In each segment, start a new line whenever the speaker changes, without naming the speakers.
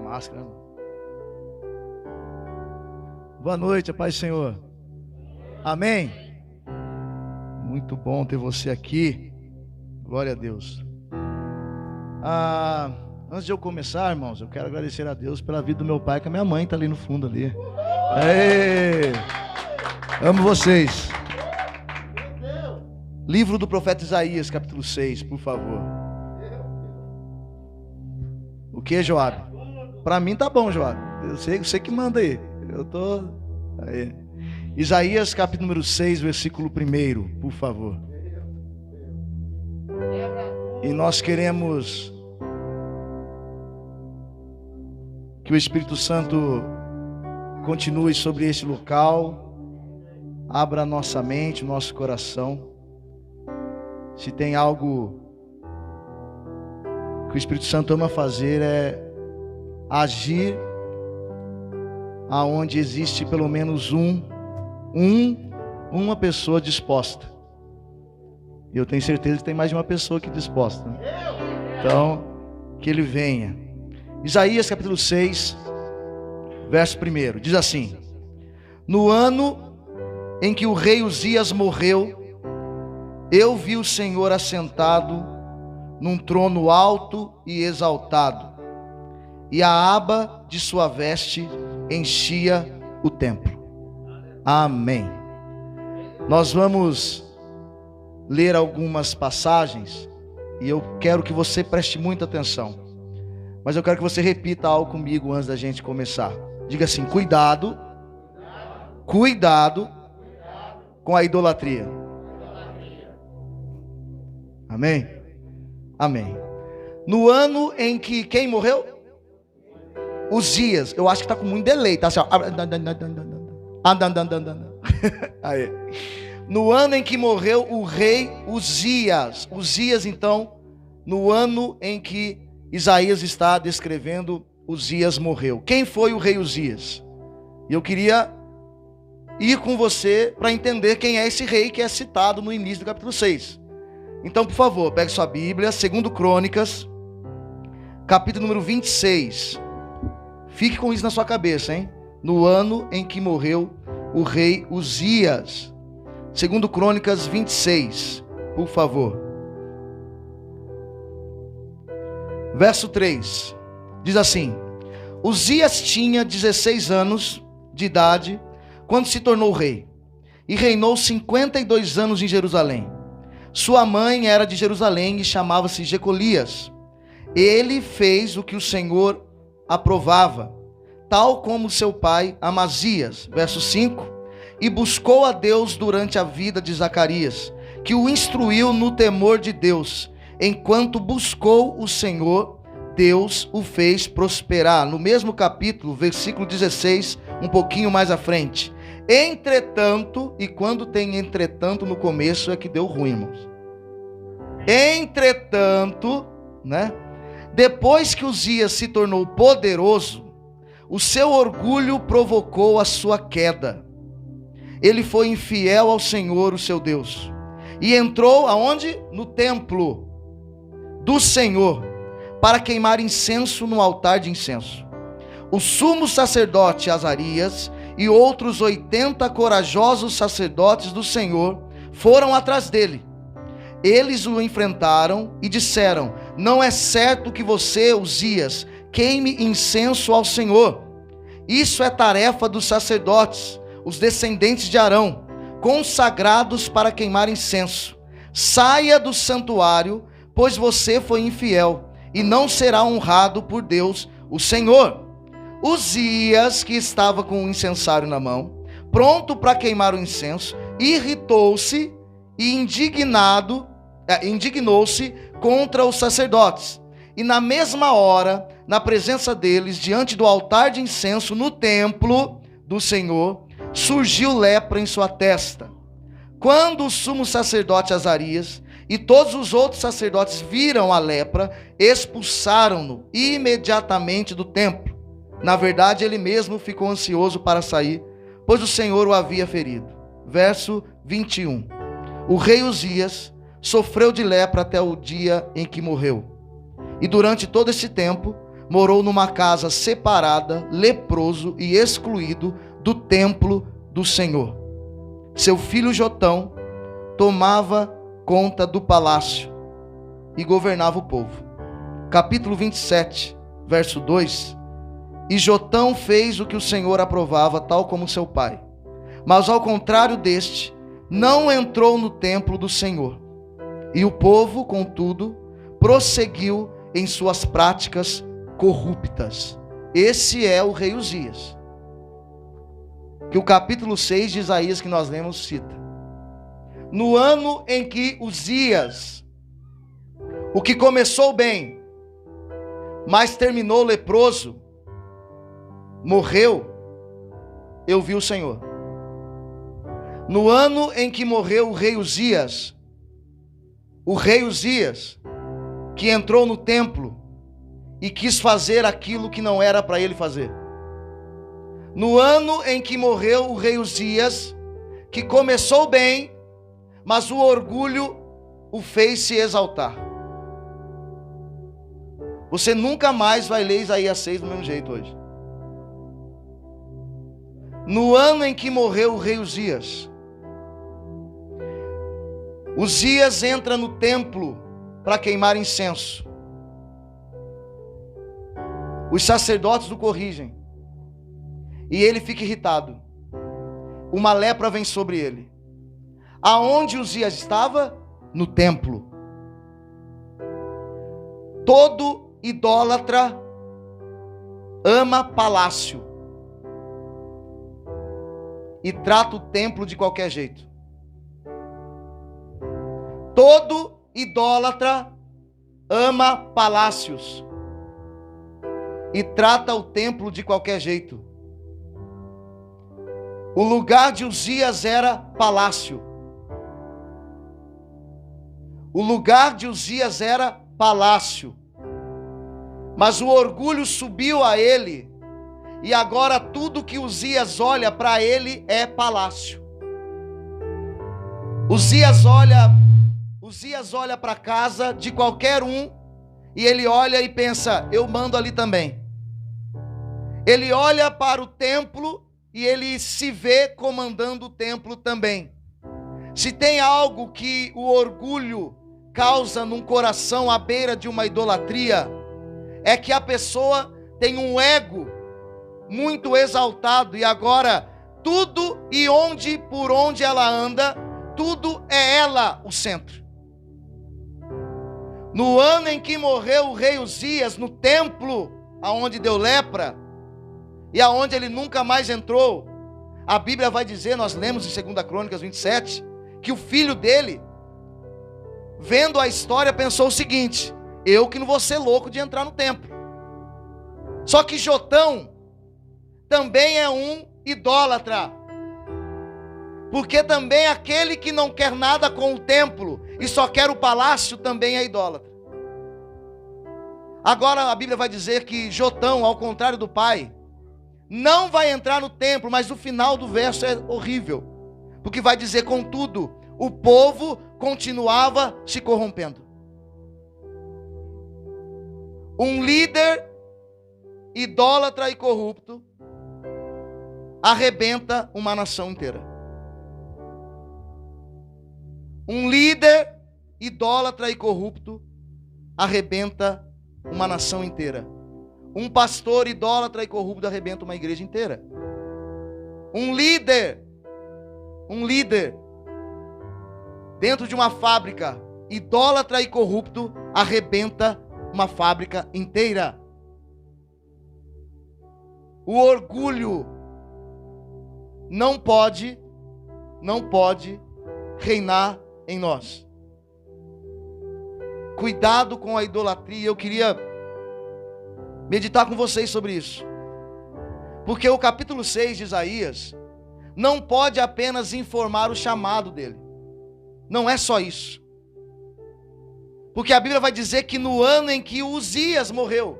máscara, irmão. Boa noite, a paz do Senhor. Amém? Muito bom ter você aqui. Glória a Deus. Antes de eu começar, irmãos, eu quero agradecer a Deus pela vida do meu pai, que a minha mãe está ali no fundo ali. Aê! Amo vocês. Livro do profeta Isaías, capítulo 6, por favor. O que, Joab? Para mim tá bom, Joab. Eu sei, você que manda aí. Eu tô aí. Isaías, capítulo número 6, versículo 1, por favor. E nós queremos que o Espírito Santo continue sobre esse local, abra a nossa mente, o nosso coração. Se tem algo que o Espírito Santo ama fazer, é agir aonde existe pelo menos uma pessoa disposta. E eu tenho certeza que tem mais de uma pessoa aqui disposta, né? Então, que ele venha. Isaías capítulo 6, verso 1, diz assim: No ano em que o rei Uzias morreu, eu vi o Senhor assentado num trono alto e exaltado, e a aba de sua veste enchia o templo. Amém. Nós vamos ler algumas passagens e eu quero que você preste muita atenção. Mas eu quero que você repita algo comigo antes da gente começar. Diga assim: cuidado com a idolatria. Amém? Amém. No ano em que quem morreu? Uzias. Eu acho que está com muito delay, tá assim, ó. Aí. No ano em que morreu o rei Uzias. Uzias, então, no ano em que Isaías está descrevendo, Uzias morreu. Quem foi o rei Uzias? E eu queria ir com você para entender quem é esse rei que é citado no início do capítulo 6. Então, por favor, pegue sua Bíblia, 2 Crônicas, capítulo número 26. Fique com isso na sua cabeça, hein? No ano em que morreu o rei Uzias. 2 Crônicas 26, por favor. Verso 3, diz assim: Uzias tinha 16 anos de idade quando se tornou rei, e reinou 52 anos em Jerusalém. Sua mãe era de Jerusalém e chamava-se Jecolias. Ele fez o que o Senhor aprovava, tal como seu pai Amazias. Verso 5, e buscou a Deus durante a vida de Zacarias, que o instruiu no temor de Deus. Enquanto buscou o Senhor, Deus o fez prosperar. No mesmo capítulo, versículo 16, um pouquinho mais à frente. Entretanto, e quando tem entretanto no começo é que deu ruim, irmãos. Entretanto, né? Depois que Uzias se tornou poderoso, o seu orgulho provocou a sua queda. Ele foi infiel ao Senhor, o seu Deus, e entrou aonde? No templo do Senhor, para queimar incenso no altar de incenso. O sumo sacerdote Azarias e outros 80 corajosos sacerdotes do Senhor foram atrás dele. Eles o enfrentaram e disseram: não é certo que você, Uzias, queime incenso ao Senhor. Isso é tarefa dos sacerdotes, os descendentes de Arão, consagrados para queimar incenso. Saia do santuário, pois você foi infiel, e não será honrado por Deus, o Senhor. Uzias, que estava com o incensário na mão, pronto para queimar o incenso, irritou-se e indignou-se contra os sacerdotes. E na mesma hora, na presença deles, diante do altar de incenso no templo do Senhor, surgiu lepra em sua testa. Quando o sumo sacerdote Azarias e todos os outros sacerdotes viram a lepra, expulsaram-no imediatamente do templo. Na verdade, ele mesmo ficou ansioso para sair, pois o Senhor o havia ferido. Verso 21. O rei Uzias sofreu de lepra até o dia em que morreu. E durante todo esse tempo, morou numa casa separada, leproso e excluído do templo do Senhor. Seu filho Jotão tomava conta do palácio e governava o povo. Capítulo 27, verso 2. E Jotão fez o que o Senhor aprovava, tal como seu pai. Mas ao contrário deste, não entrou no templo do Senhor. E o povo, contudo, prosseguiu em suas práticas corruptas. Esse é o rei Uzias, que o capítulo 6 de Isaías que nós lemos cita. No ano em que Uzias, o que começou bem, mas terminou leproso, morreu, eu vi o Senhor. No ano em que morreu o rei Uzias, que entrou no templo e quis fazer aquilo que não era para ele fazer. No ano em que morreu o rei Uzias, que começou bem, mas o orgulho o fez se exaltar. Você nunca mais vai ler Isaías 6 do mesmo jeito hoje. No ano em que morreu o rei Uzias, Uzias entra no templo para queimar incenso. Os sacerdotes o corrigem. E ele fica irritado. Uma lepra vem sobre ele. Aonde Uzias estava? No templo. Todo idólatra ama palácio e trata o templo de qualquer jeito. Todo idólatra ama palácios e trata o templo de qualquer jeito. O lugar de Uzias era palácio. O lugar de Uzias era palácio. Mas o orgulho subiu a ele, e agora tudo que Uzias olha para ele é palácio. Uzias olha para a casa de qualquer um, e ele olha e pensa, eu mando ali também. Ele olha para o templo e ele se vê comandando o templo também. Se tem algo que o orgulho causa num coração à beira de uma idolatria, é que a pessoa tem um ego muito exaltado, e agora tudo e por onde ela anda, tudo é ela o centro. No ano em que morreu o rei Uzias, no templo aonde deu lepra, e aonde ele nunca mais entrou, a Bíblia vai dizer, nós lemos em 2 Crônicas 27, que o filho dele, vendo a história, pensou o seguinte, eu que não vou ser louco de entrar no templo. Só que Jotão também é um idólatra, porque também aquele que não quer nada com o templo e só quer o palácio também é idólatra. Agora a Bíblia vai dizer que Jotão, ao contrário do pai, não vai entrar no templo, mas o final do verso é horrível, porque vai dizer, contudo, o povo continuava se corrompendo. Um líder idólatra e corrupto arrebenta uma nação inteira. Um líder idólatra e corrupto arrebenta uma nação inteira. Um pastor idólatra e corrupto arrebenta uma igreja inteira. Um líder dentro de uma fábrica idólatra e corrupto arrebenta uma fábrica inteira. O orgulho não pode reinar em nós. Cuidado com a idolatria. Eu queria meditar com vocês sobre isso, porque o capítulo 6 de Isaías não pode apenas informar o chamado dele. Não é só isso, porque a Bíblia vai dizer que no ano em que Uzias morreu,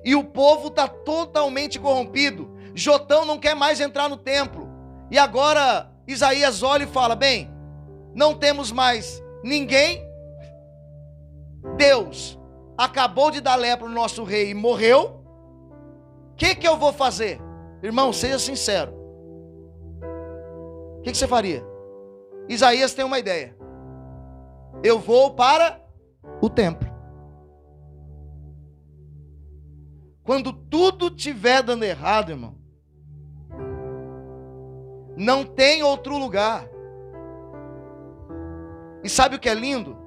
e o povo está totalmente corrompido, Jotão não quer mais entrar no templo, e agora Isaías olha e fala, não temos mais ninguém, Deus acabou de dar lepra no nosso rei e morreu, o que eu vou fazer? Irmão, seja sincero. O que você faria? Isaías tem uma ideia. Eu vou para o templo. Quando tudo estiver dando errado, irmão, não tem outro lugar. E sabe o que é lindo?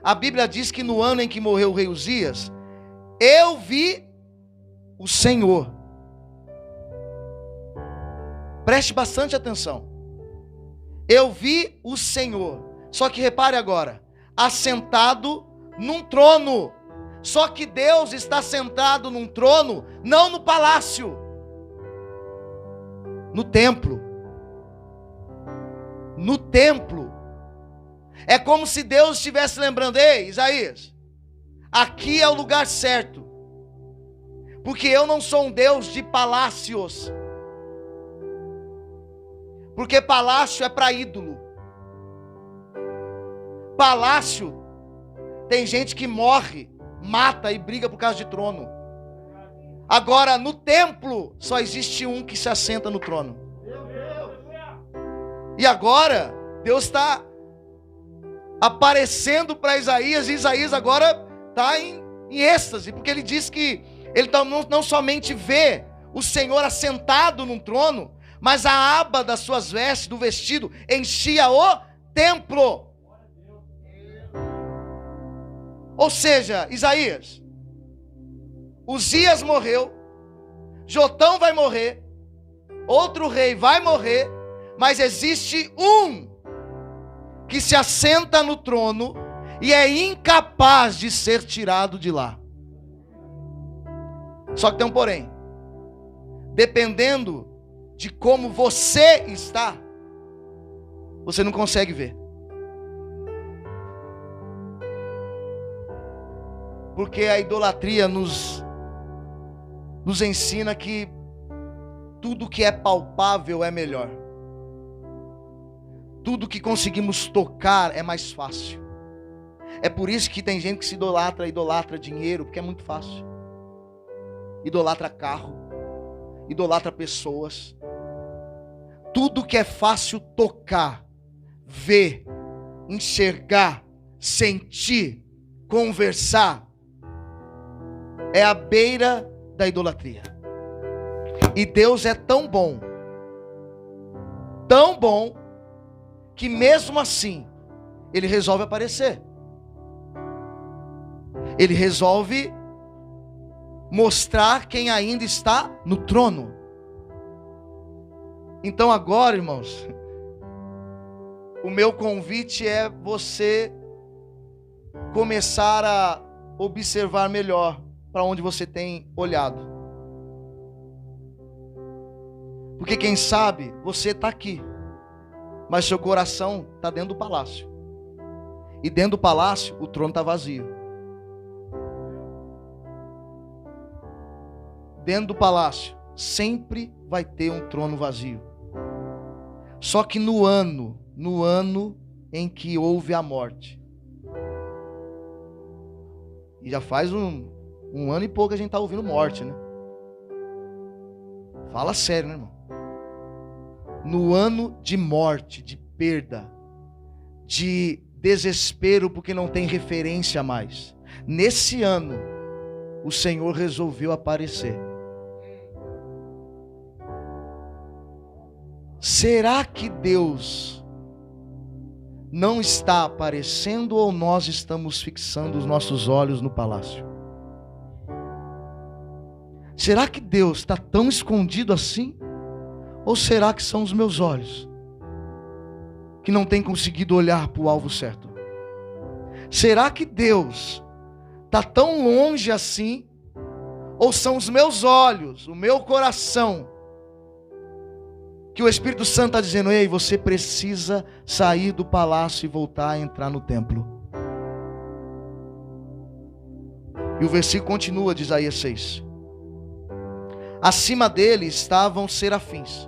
A Bíblia diz que no ano em que morreu o rei Uzias, eu vi o Senhor. Preste bastante atenção. Eu vi o Senhor. Só que repare agora, assentado num trono. Só que Deus está sentado num trono, não no palácio, no templo. No templo. É como se Deus estivesse lembrando: ei, Isaías, aqui é o lugar certo, porque eu não sou um Deus de palácios, porque palácio é para ídolo. Palácio, tem gente que morre, mata e briga por causa de trono. Agora, no templo, só existe um que se assenta no trono. E agora, Deus está aparecendo para Isaías, e Isaías agora está em êxtase, porque ele diz que ele não somente vê o Senhor assentado num trono, mas a aba das suas vestes, do vestido, enchia o templo. Ou seja, Isaías, Uzias morreu, Jotão vai morrer, outro rei vai morrer, mas existe um que se assenta no trono e é incapaz de ser tirado de lá. Só que tem um porém. Dependendo de como você está, você não consegue ver. Porque a idolatria nos ensina que tudo que é palpável é melhor. Tudo que conseguimos tocar é mais fácil. É por isso que tem gente que se idolatra dinheiro, porque é muito fácil. Idolatra carro, idolatra pessoas. Tudo que é fácil tocar, ver, enxergar, sentir, conversar, é a beira da idolatria. E Deus é tão bom, que mesmo assim, Ele resolve aparecer. Ele resolve mostrar quem ainda está no trono. Então agora, irmãos, o meu convite é você começar a observar melhor para onde você tem olhado. Porque quem sabe você está aqui, mas seu coração está dentro do palácio. E dentro do palácio o trono está vazio. Dentro do palácio sempre vai ter um trono vazio. Só que no ano em que houve a morte, e já faz um ano e pouco a gente está ouvindo morte, né? Fala sério, né, irmão? No ano de morte, de perda, de desespero porque não tem referência mais, nesse ano o Senhor resolveu aparecer. Será que Deus não está aparecendo ou nós estamos fixando os nossos olhos no palácio? Será que Deus está tão escondido assim? Ou será que são os meus olhos que não têm conseguido olhar para o alvo certo? Será que Deus está tão longe assim? Ou são os meus olhos, o meu coração, que o Espírito Santo está dizendo: ei, você precisa sair do palácio e voltar a entrar no templo. E o versículo continua de Isaías 6. Acima dele estavam serafins.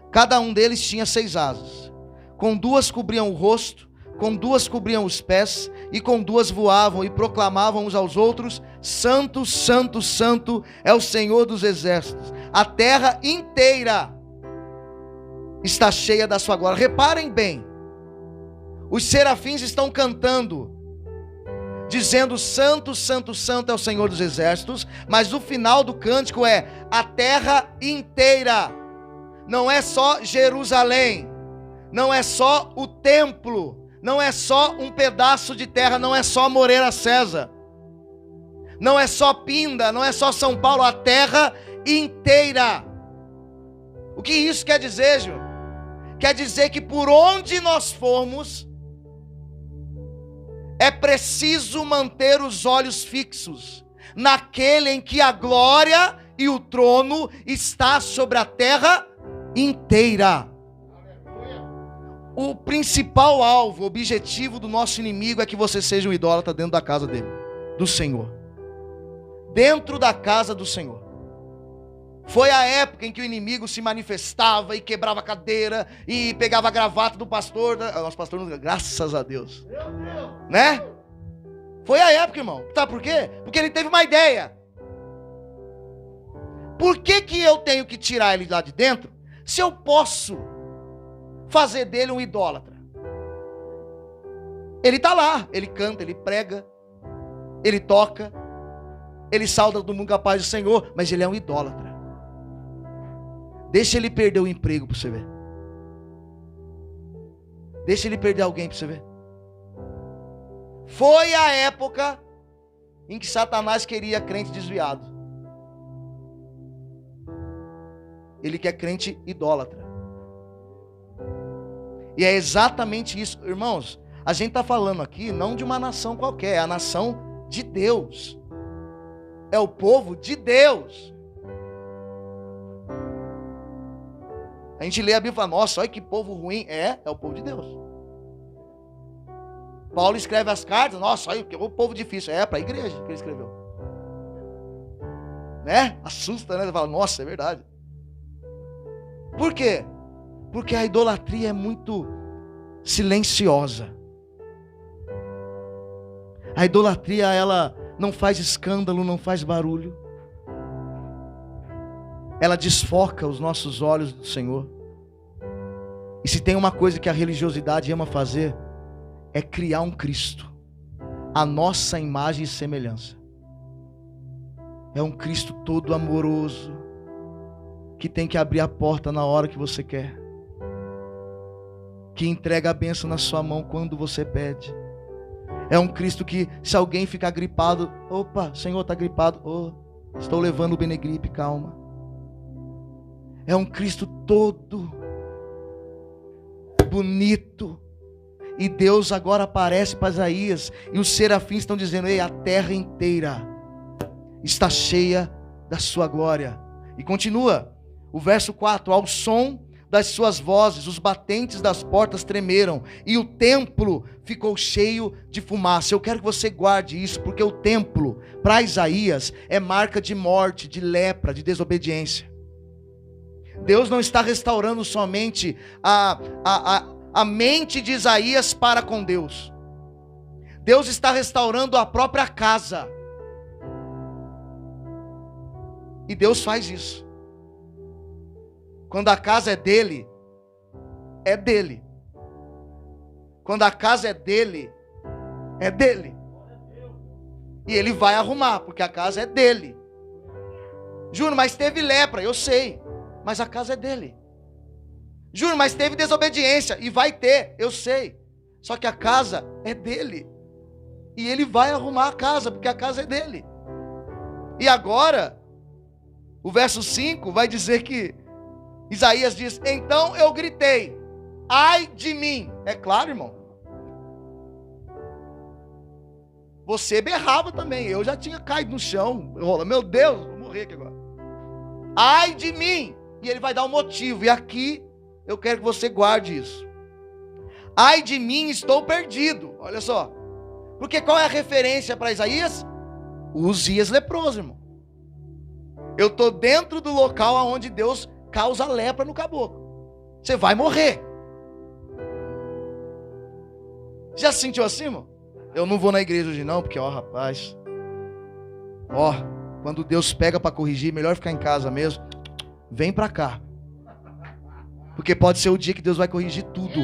Cada um deles tinha 6 asas. Com 2 cobriam o rosto, com 2 cobriam os pés, e com duas voavam e proclamavam uns aos outros: Santo, Santo, Santo é o Senhor dos exércitos. A terra inteira está cheia da sua glória. Reparem bem, os serafins estão cantando, dizendo: Santo, Santo, Santo é o Senhor dos exércitos, mas o final do cântico é: a terra inteira. Não é só Jerusalém, não é só o templo, não é só um pedaço de terra, não é só Moreira César, não é só Pinda, não é só São Paulo, a terra inteira. O que isso quer dizer, Ju? Quer dizer que por onde nós formos, é preciso manter os olhos fixos naquele em que a glória e o trono está sobre a terra inteira. O principal alvo, objetivo do nosso inimigo é que você seja um idólatra dentro da casa dele, do Senhor. Dentro da casa do Senhor. Foi a época em que o inimigo se manifestava e quebrava a cadeira e pegava a gravata do pastor. Nosso pastor, graças a Deus. Né? Foi a época, irmão. Sabe por quê? Porque ele teve uma ideia. Por que eu tenho que tirar ele lá de dentro, se eu posso fazer dele um idólatra? Ele está lá, ele canta, ele prega, ele toca, ele sauda do mundo com a paz do Senhor, mas ele é um idólatra. Deixa ele perder o emprego para você ver. Deixa ele perder alguém para você ver. Foi a época em que Satanás queria crente desviado. Ele quer crente idólatra. E é exatamente isso, irmãos. A gente está falando aqui não de uma nação qualquer, é a nação de Deus. É o povo de Deus. A gente lê a Bíblia e fala: nossa, olha que povo ruim. É o povo de Deus. Paulo escreve as cartas: nossa, olha que povo difícil. É para a igreja que ele escreveu. Né? Assusta, né? Você fala: nossa, é verdade. Por quê? Porque a idolatria é muito silenciosa. A idolatria, ela não faz escândalo, não faz barulho. Ela desfoca os nossos olhos do Senhor. E se tem uma coisa que a religiosidade ama fazer, é criar um Cristo, a nossa imagem e semelhança. É um Cristo todo amoroso, que tem que abrir a porta na hora que você quer, que entrega a bênção na sua mão quando você pede. É um Cristo que, se alguém ficar gripado: opa, Senhor, está gripado. Oh, estou levando o Benegripe, calma. É um Cristo todo bonito. E Deus agora aparece para Isaías, e os serafins estão dizendo: ei, a terra inteira está cheia da sua glória. E continua o verso 4: ao som das suas vozes, os batentes das portas tremeram, e o templo ficou cheio de fumaça. Eu quero que você guarde isso, porque o templo, para Isaías, é marca de morte, de lepra, de desobediência. Deus não está restaurando somente a mente de Isaías para com Deus. Deus está restaurando a própria casa. E Deus faz isso. Quando a casa é dele, é dele. Quando a casa é dele, é dele. E ele vai arrumar, porque a casa é dele. Juro, mas teve lepra, eu sei, mas a casa é dele. Juro, mas teve desobediência, e vai ter, eu sei, só que a casa é dele. E ele vai arrumar a casa, porque a casa é dele. E agora, o verso 5 vai dizer que Isaías diz: então eu gritei, ai de mim. É claro, irmão. Você berrava também, eu já tinha caído no chão. Meu Deus, vou morrer aqui agora. Ai de mim. E ele vai dar um motivo, e aqui eu quero que você guarde isso. Ai de mim, estou perdido. Olha só. Porque qual é a referência para Isaías? O Uzias leproso, irmão. Eu estou dentro do local onde Deus causa lepra no caboclo. Você vai morrer. Já se sentiu assim, irmão? Eu não vou na igreja hoje não, porque rapaz, quando Deus pega para corrigir, melhor ficar em casa mesmo. Vem para cá. Porque pode ser o dia que Deus vai corrigir tudo.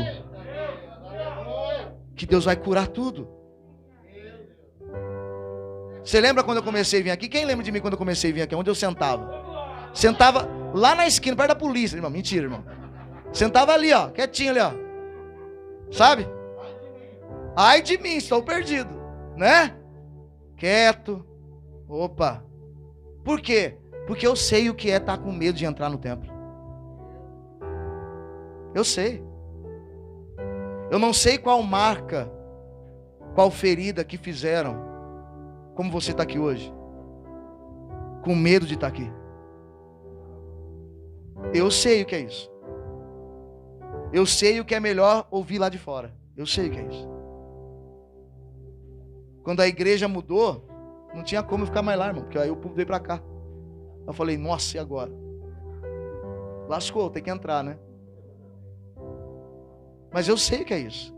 Que Deus vai curar tudo. Você lembra quando eu comecei a vir aqui? Quem lembra de mim quando eu comecei a vir aqui? Onde eu sentava? Sentava lá na esquina, perto da polícia, irmão. Mentira, irmão. Sentava ali, quietinho ali, Sabe? Ai de mim, estou perdido, né? Quieto. Opa. Por quê? Porque eu sei o que é estar com medo de entrar no templo. Eu sei. Eu não sei qual marca, qual ferida que fizeram, como você está aqui hoje, com medo de estar aqui. Eu sei o que é isso. Eu sei o que é melhor ouvir lá de fora. Eu sei o que é isso. Quando a igreja mudou, não tinha como eu ficar mais lá, irmão, porque aí o povo veio para cá. Eu falei, nossa, e agora? Lascou, tem que entrar, né? Mas eu sei o que é isso.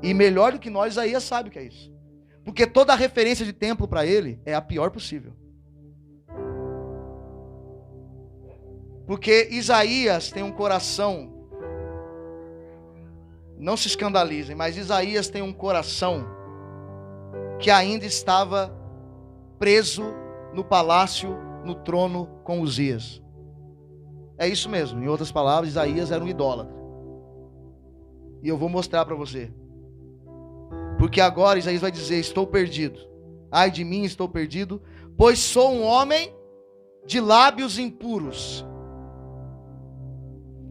E melhor do que nós, Isaías sabe o que é isso. Porque toda a referência de templo para ele é a pior possível. Porque Isaías tem um coração, não se escandalizem, mas Isaías tem um coração que ainda estava preso no palácio, no trono com Uzias. É isso mesmo, em outras palavras, Isaías era um idólatra. E eu vou mostrar para você. Porque agora Isaías vai dizer, estou perdido. Ai de mim, estou perdido, pois sou um homem de lábios impuros.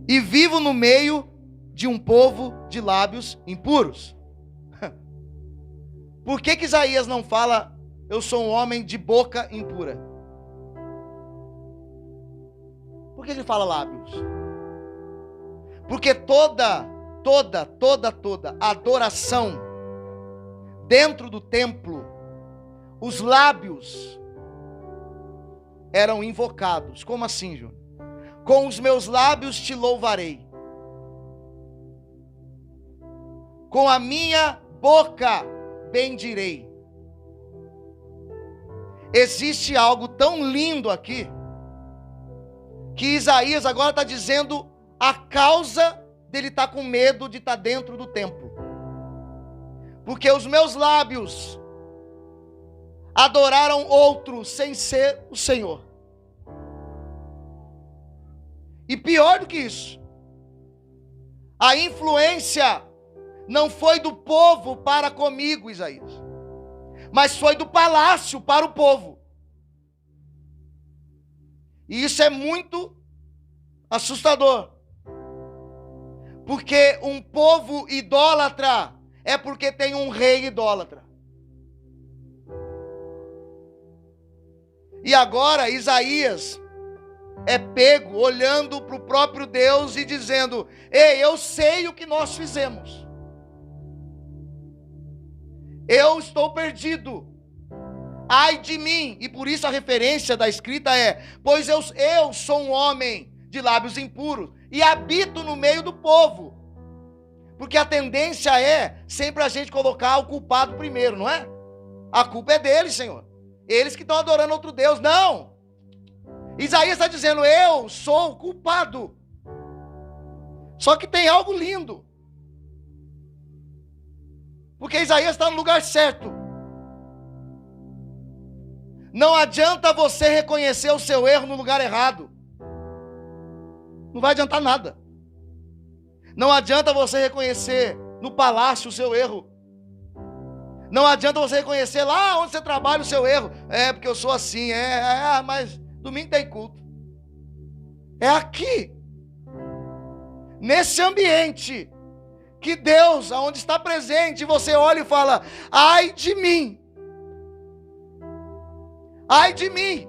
E vivo no meio de um povo de lábios impuros. Por que Isaías não fala, eu sou um homem de boca impura? Por que ele fala lábios? Porque toda adoração dentro do templo, os lábios eram invocados. Como assim, Júnior? Com os meus lábios te louvarei. Com a minha boca bendirei. Existe algo tão lindo aqui, que Isaías agora está dizendo a causa dele estar com medo de estar dentro do templo. Porque os meus lábios adoraram outro sem ser o Senhor. E pior do que isso, a influência não foi do povo para comigo, Isaías, mas foi do palácio para o povo. E isso é muito assustador. Porque um povo idólatra é porque tem um rei idólatra. E agora Isaías é pego olhando para o próprio Deus e dizendo, ei, eu sei o que nós fizemos. Eu estou perdido. Ai de mim. E por isso a referência da escrita é, pois eu sou um homem de lábios impuros e habito no meio do povo. Porque a tendência é sempre a gente colocar o culpado primeiro, não é? A culpa é deles, Senhor. Eles que estão adorando outro Deus. Não! Isaías está dizendo, eu sou o culpado. Só que tem algo lindo. Porque Isaías está no lugar certo. Não adianta você reconhecer o seu erro no lugar errado. Não vai adiantar nada. Não adianta você reconhecer no palácio o seu erro. Não adianta você reconhecer lá onde você trabalha o seu erro. É porque eu sou assim, mas domingo tem culto. É aqui, nesse ambiente, que Deus, aonde está presente, você olha e fala, ai de mim. Ai de mim.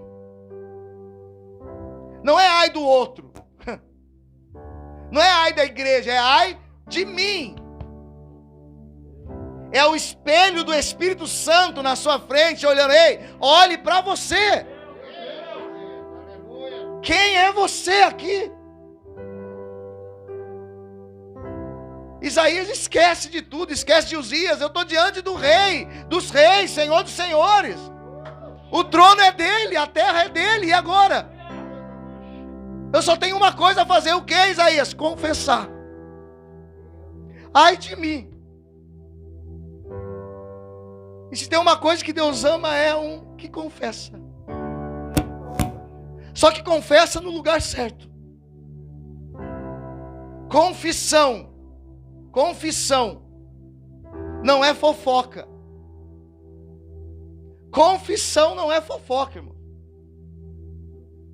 Não é ai do outro. Não é ai da igreja, é ai de mim. É o espelho do Espírito Santo na sua frente, olhando, ei, olhe para você. Quem é você aqui? Isaías esquece de tudo, esquece de Uzias. Eu estou diante do rei, dos reis, Senhor dos senhores. O trono é dele, a terra é dele, e agora? Eu só tenho uma coisa a fazer, o que, Isaías? Confessar. Ai de mim. E se tem uma coisa que Deus ama, é um que confessa. Só que confessa no lugar certo. Confissão não é fofoca. Confissão não é fofoca, irmão.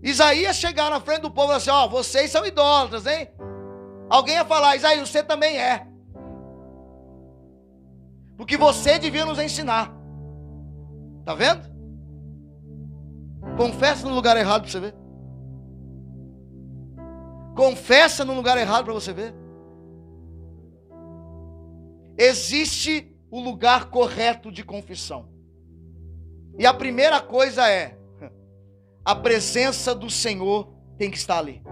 Isaías chegar na frente do povo e assim, ó, vocês são idólatras, hein? Alguém ia falar, Isaías, você também é. Porque você devia nos ensinar. Tá vendo? Confessa no lugar errado para você ver. Confessa no lugar errado para você ver. Existe o lugar correto de confissão. E a primeira coisa é, a presença do Senhor tem que estar ali.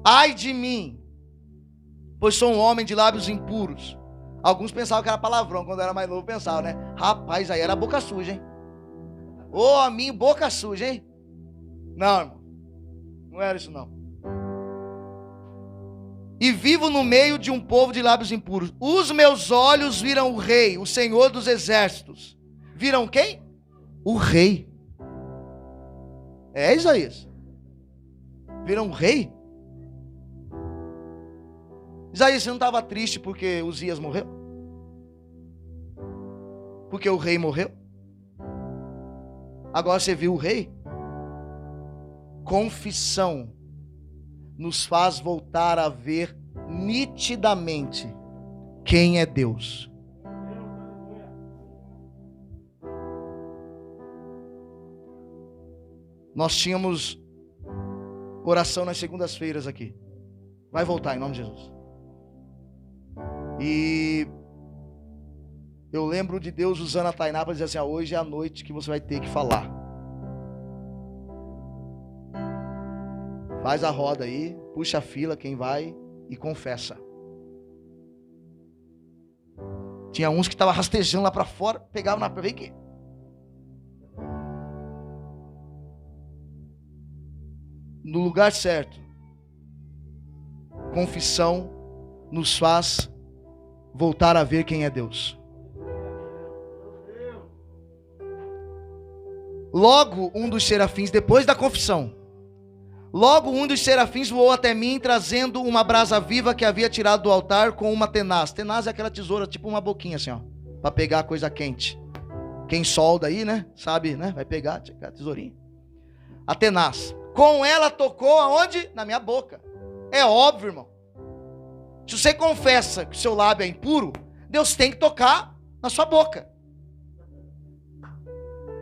Ai de mim, pois sou um homem de lábios impuros. Alguns pensavam que era palavrão, quando era mais novo pensavam, né? Rapaz, aí era boca suja, hein? Ô, a mim, boca suja, hein? Não, irmão, não era isso não. E vivo no meio de um povo de lábios impuros. Os meus olhos viram o rei, o Senhor dos exércitos. Viram quem? O rei. É, Isaías? Viram o rei? Isaías, você não estava triste porque Uzias morreu? Porque o rei morreu? Agora você viu o rei? Confissão nos faz voltar a ver nitidamente quem é Deus. Nós tínhamos oração nas segundas-feiras aqui. Vai voltar em nome de Jesus. E eu lembro de Deus usando a Tainá para dizer assim, hoje é a noite que você vai ter que falar. Faz a roda aí, puxa a fila, quem vai e confessa. Tinha uns que estavam rastejando lá para fora, pegavam na... Vem aqui. No lugar certo. Confissão nos faz voltar a ver quem é Deus. Logo um dos serafins, depois da confissão, logo um dos serafins voou até mim, trazendo uma brasa viva que havia tirado do altar com uma tenaz. Tenaz é aquela tesoura, tipo uma boquinha assim, ó, para pegar a coisa quente. Quem solda aí, né, sabe, né, vai pegar a tesourinha. A tenaz. Com ela tocou aonde? Na minha boca. É óbvio, irmão. Se você confessa que o seu lábio é impuro, Deus tem que tocar na sua boca.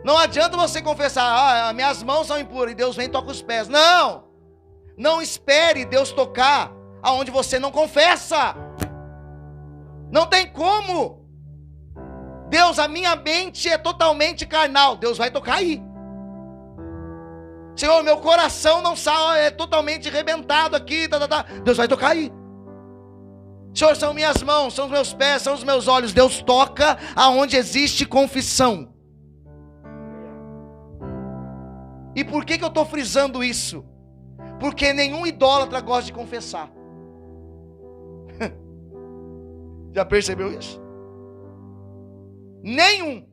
Não adianta você confessar, minhas mãos são impuras, e Deus vem e toca os pés. Não! Não espere Deus tocar aonde você não confessa. Não tem como. Deus, a minha mente é totalmente carnal. Deus vai tocar aí. Senhor, meu coração não é totalmente arrebentado aqui. Deus vai tocar aí. Senhor, são minhas mãos, são os meus pés, são os meus olhos. Deus toca aonde existe confissão. E por que eu estou frisando isso? Porque nenhum idólatra gosta de confessar. Já percebeu isso? Nenhum.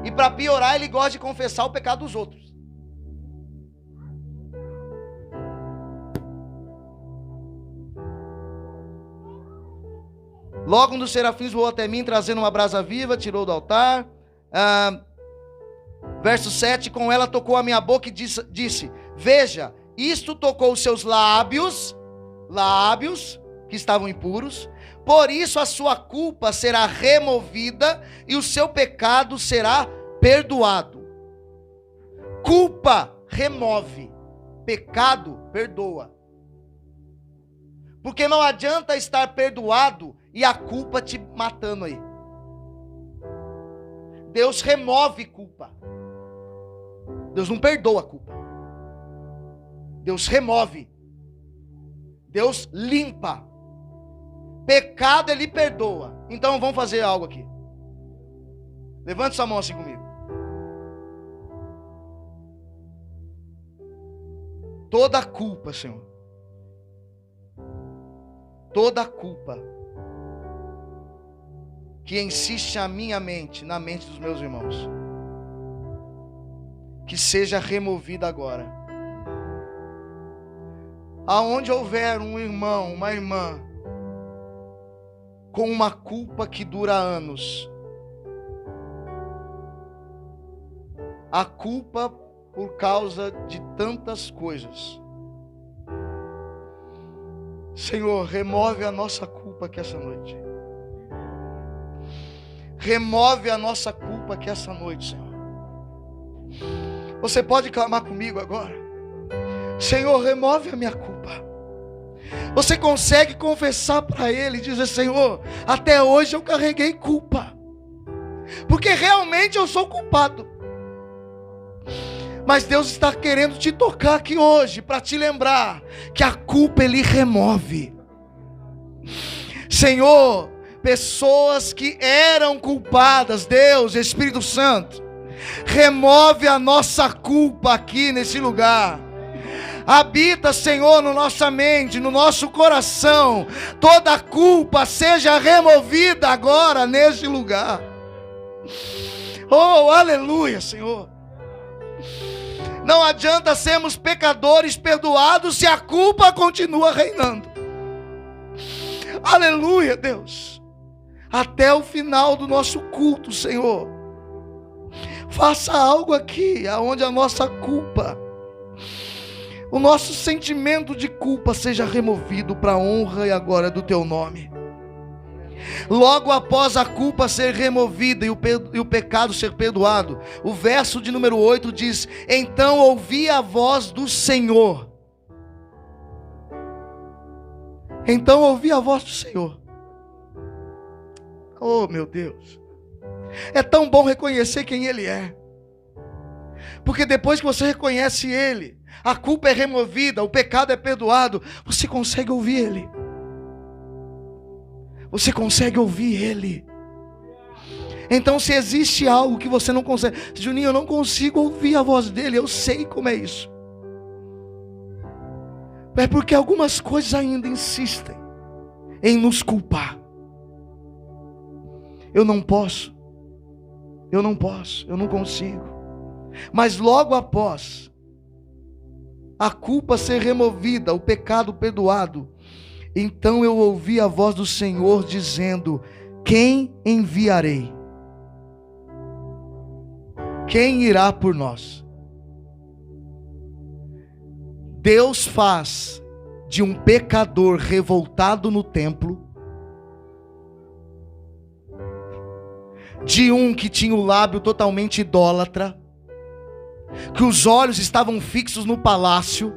E para piorar, ele gosta de confessar o pecado dos outros. Logo um dos serafins voou até mim, trazendo uma brasa viva, tirou do altar. Verso 7, com ela tocou a minha boca e disse, veja, isto tocou os seus lábios, que estavam impuros, por isso a sua culpa será removida e o seu pecado será perdoado. Culpa remove, pecado perdoa. Porque não adianta estar perdoado e a culpa te matando aí. Deus remove culpa. Deus não perdoa a culpa. Deus remove. Deus limpa. Pecado Ele perdoa. Então vamos fazer algo aqui. Levante sua mão assim comigo. Toda a culpa, Senhor. Toda a culpa que insiste na minha mente, na mente dos meus irmãos, que seja removida agora. Aonde houver um irmão, uma irmã, com uma culpa que dura anos, a culpa por causa de tantas coisas, Senhor, remove a nossa culpa aqui essa noite. Remove a nossa culpa aqui essa noite, Senhor. Você pode clamar comigo agora? Senhor, remove a minha culpa. Você consegue confessar para Ele e dizer: Senhor, até hoje eu carreguei culpa, porque realmente eu sou culpado. Mas Deus está querendo te tocar aqui hoje, para te lembrar que a culpa Ele remove. Senhor, pessoas que eram culpadas, Deus, Espírito Santo, remove a nossa culpa aqui nesse lugar. Habita, Senhor, na nossa mente, no nosso coração. Toda a culpa seja removida agora nesse lugar. Oh, aleluia, Senhor. Não adianta sermos pecadores perdoados se a culpa continua reinando. Aleluia, Deus. Até o final do nosso culto, Senhor, faça algo aqui, aonde a nossa culpa, o nosso sentimento de culpa seja removido para a honra e a glória do Teu nome. Logo após a culpa ser removida e o pecado ser perdoado, o verso de número 8 diz: então ouvi a voz do Senhor. Então ouvi a voz do Senhor. Oh, meu Deus. É tão bom reconhecer quem Ele é. Porque depois que você reconhece Ele, a culpa é removida, o pecado é perdoado, você consegue ouvir Ele. Você consegue ouvir Ele. Então, se existe algo que você não consegue, Juninho, eu não consigo ouvir a voz dele, eu sei como é isso. É porque algumas coisas ainda insistem em nos culpar. Eu não posso, eu não consigo. Mas logo após a culpa ser removida, o pecado perdoado, então eu ouvi a voz do Senhor dizendo: quem enviarei? Quem irá por nós? Deus faz de um pecador revoltado no templo, de um que tinha o lábio totalmente idólatra, que os olhos estavam fixos no palácio,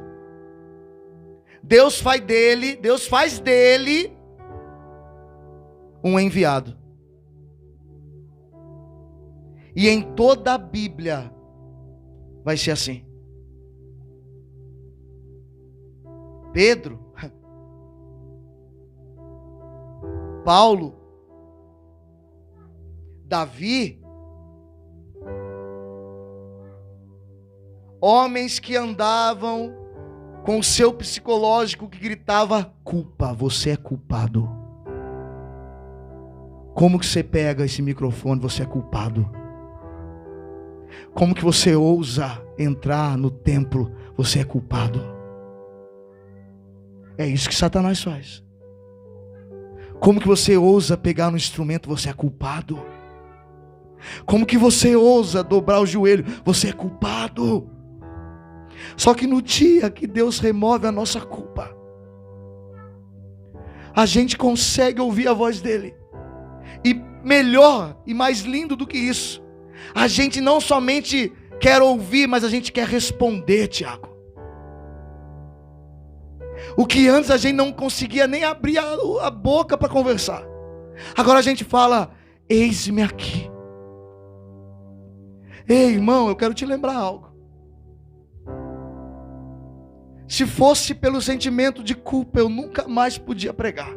Deus faz dele um enviado. E em toda a Bíblia vai ser assim. Pedro, Paulo, Davi, homens que andavam com o seu psicológico que gritava: culpa, você é culpado. Como que você pega esse microfone? Você é culpado. Como que você ousa entrar no templo? Você é culpado. É isso que Satanás faz. Como que você ousa pegar no instrumento? Você é culpado. Como que você ousa dobrar o joelho? Você é culpado. Só que no dia que Deus remove a nossa culpa, a gente consegue ouvir a voz dele. E melhor e mais lindo do que isso, a gente não somente quer ouvir, mas a gente quer responder, Tiago. O que antes a gente não conseguia nem abrir a boca para conversar, agora a gente fala: eis-me aqui. Ei, irmão, eu quero te lembrar algo. Se fosse pelo sentimento de culpa, eu nunca mais podia pregar.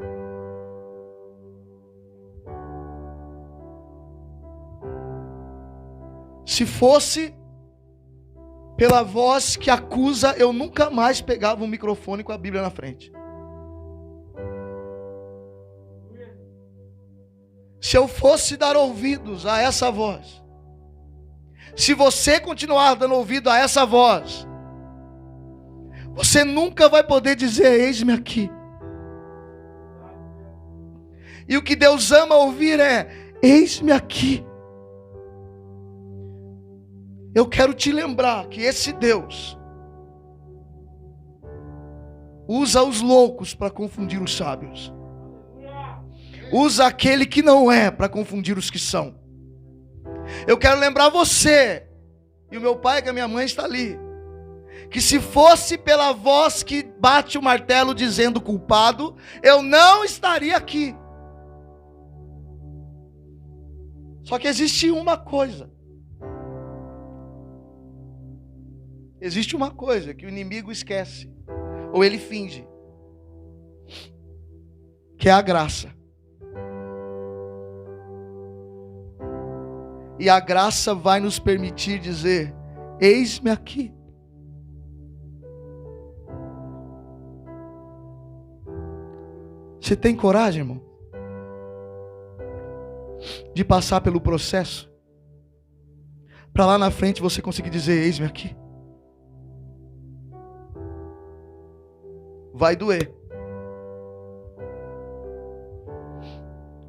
Se fosse pela voz que acusa, eu nunca mais pegava um microfone com a Bíblia na frente. Se eu fosse dar ouvidos a essa voz, se você continuar dando ouvido a essa voz, você nunca vai poder dizer: eis-me aqui. E o que Deus ama ouvir é: eis-me aqui. Eu quero te lembrar que esse Deus usa os loucos para confundir os sábios. Usa aquele que não é para confundir os que são. Eu quero lembrar você, e o meu pai, que a minha mãe está ali, que se fosse pela voz que bate o martelo dizendo culpado, eu não estaria aqui. Só que existe uma coisa. Existe uma coisa que o inimigo esquece, ou ele finge, que é a graça. E a graça vai nos permitir dizer: eis-me aqui. Você tem coragem, irmão, de passar pelo processo, para lá na frente você conseguir dizer: eis-me aqui? Vai doer.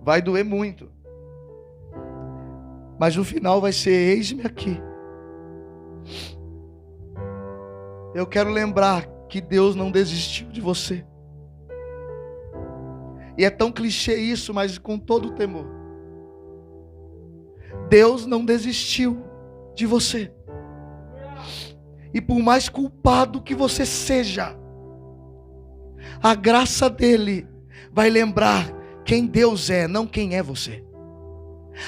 Vai doer muito. Mas no final vai ser: eis-me aqui. Eu quero lembrar que Deus não desistiu de você. E é tão clichê isso, mas com todo o temor. Deus não desistiu de você. E por mais culpado que você seja, a graça dele vai lembrar quem Deus é, não quem é você.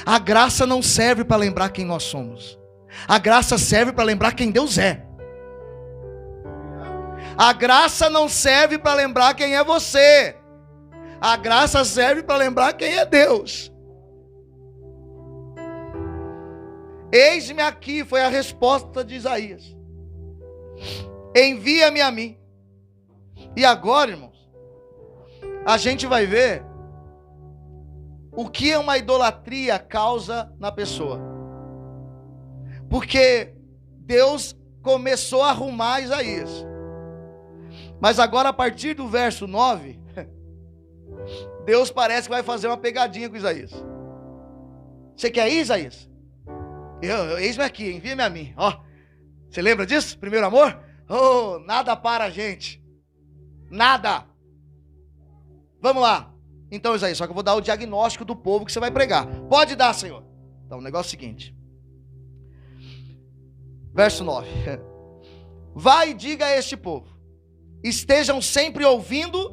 A graça não serve para lembrar quem nós somos. A graça serve para lembrar quem Deus é. A graça não serve para lembrar quem é você. A graça serve para lembrar quem é Deus. Eis-me aqui, foi a resposta de Isaías. Envia-me a mim. E agora, irmãos, a gente vai ver o que uma idolatria causa na pessoa. Porque Deus começou a arrumar Isaías. Mas agora, a partir do verso 9, Deus parece que vai fazer uma pegadinha com Isaías. Você quer ir, Isaías? Eis-me aqui, envia-me a mim. Ó, você lembra disso? Primeiro amor? Oh, nada para a gente. Nada. Vamos lá. Então, Isaías, só que eu vou dar o diagnóstico do povo que você vai pregar. Pode dar, Senhor. Então, o negócio é o seguinte. Verso 9. Vai e diga a este povo: estejam sempre ouvindo,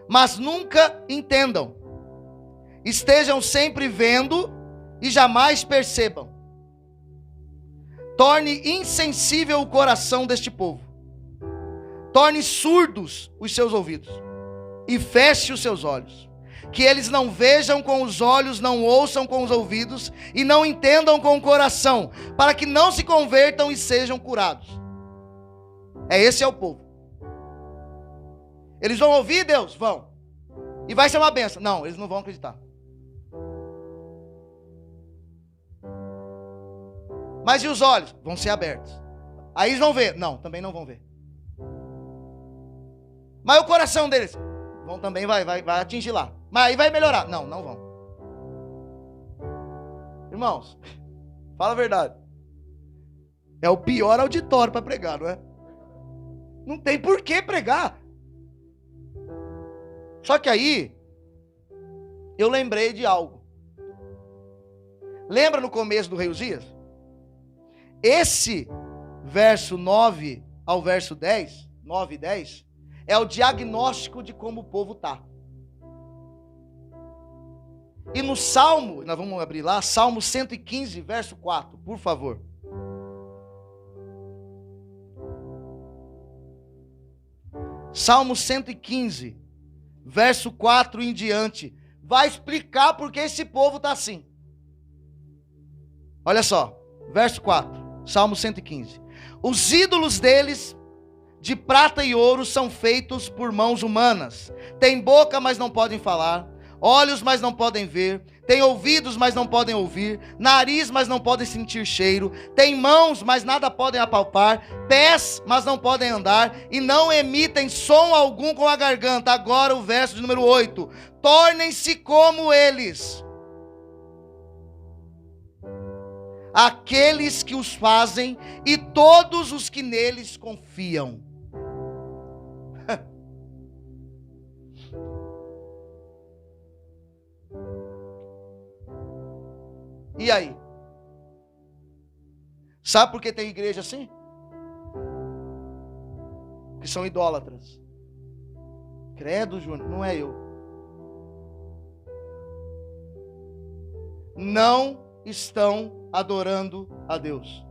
mas nunca entendam. Estejam sempre vendo e jamais percebam. Torne insensível o coração deste povo. Torne surdos os seus ouvidos e feche os seus olhos. Que eles não vejam com os olhos, não ouçam com os ouvidos e não entendam com o coração, para que não se convertam e sejam curados. Esse é o povo. Eles vão ouvir Deus? Vão. E vai ser uma bênção? Não, eles não vão acreditar. Mas e os olhos? Vão ser abertos. Aí eles vão ver? Não, também não vão ver. Mas o coração deles? Vão também, vai atingir lá. Mas aí vai melhorar? Não, não vão. Irmãos, fala a verdade. É o pior auditório para pregar, não é? Não tem por que pregar. Só que aí, eu lembrei de algo. Lembra no começo do rei Uzias? Esse verso 9 ao verso 10, 9 e 10, é o diagnóstico de como o povo está. E no Salmo, nós vamos abrir lá, Salmo 115, verso 4, por favor. Salmo 115, verso 4 em diante, vai explicar porque esse povo está assim. Olha só, verso 4, Salmo 115. Os ídolos deles, de prata e ouro, são feitos por mãos humanas. Têm boca, mas não podem falar. Olhos, mas não podem ver. Têm ouvidos, mas não podem ouvir. Nariz, mas não podem sentir cheiro. Têm mãos, mas nada podem apalpar. Pés, mas não podem andar. E não emitem som algum com a garganta. Agora o verso de número 8. Tornem-se como eles, aqueles que os fazem e todos os que neles confiam. E aí? Sabe por que tem igreja assim? Que são idólatras. Credo, Júnior, não é eu. Não estão adorando a Deus.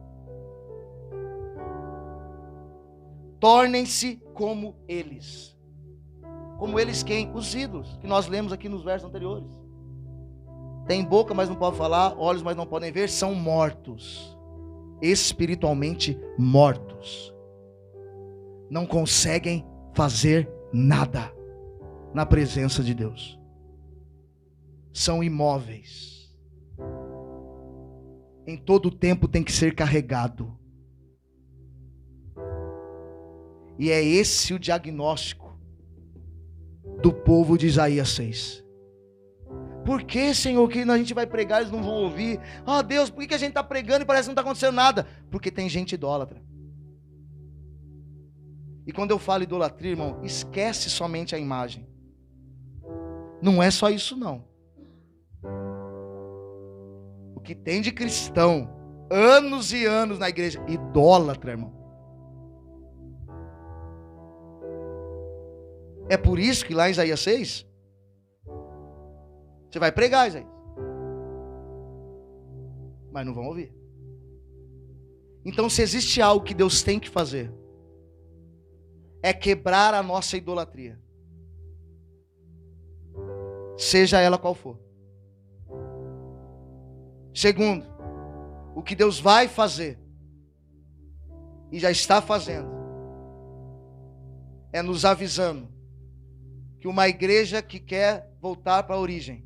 Tornem-se como eles. Como eles quem? Os ídolos, que nós lemos aqui nos versos anteriores. Tem boca, mas não pode falar, olhos, mas não podem ver, são mortos. Espiritualmente mortos. Não conseguem fazer nada na presença de Deus. São imóveis. Em todo tempo tem que ser carregado. E é esse o diagnóstico do povo de Isaías 6. Por que, Senhor, que a gente vai pregar e eles não vão ouvir? Ah, Deus, por que a gente está pregando e parece que não está acontecendo nada? Porque tem gente idólatra. E quando eu falo idolatria, irmão, esquece somente a imagem. Não é só isso, não. O que tem de cristão, anos e anos na igreja, idólatra, irmão. É por isso que lá em Isaías 6, você vai pregar, Isaías, mas não vão ouvir. Então, se existe algo que Deus tem que fazer, é quebrar a nossa idolatria, seja ela qual for. Segundo, o que Deus vai fazer e já está fazendo é nos avisando que uma igreja que quer voltar para a origem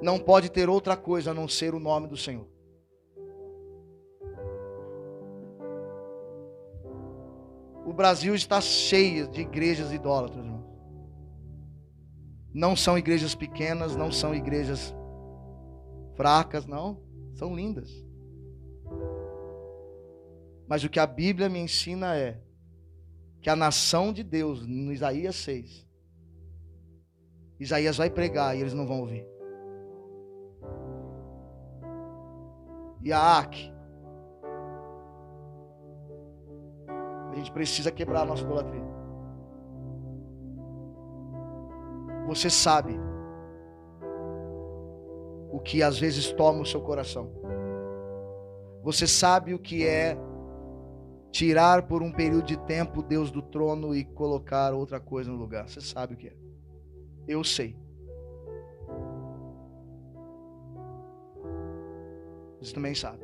não pode ter outra coisa a não ser o nome do Senhor. O Brasil está cheio de igrejas idólatras, irmão. Não são igrejas pequenas, não são igrejas fracas, não. São lindas. Mas o que a Bíblia me ensina é que a nação de Deus, no Isaías 6, Isaías vai pregar e eles não vão ouvir. E a Ac, a gente precisa quebrar a nossa idolatria. Você sabe o que às vezes toma o seu coração. Você sabe o que é tirar por um período de tempo Deus do trono e colocar outra coisa no lugar. Você sabe o que é. Eu sei. Você também sabe.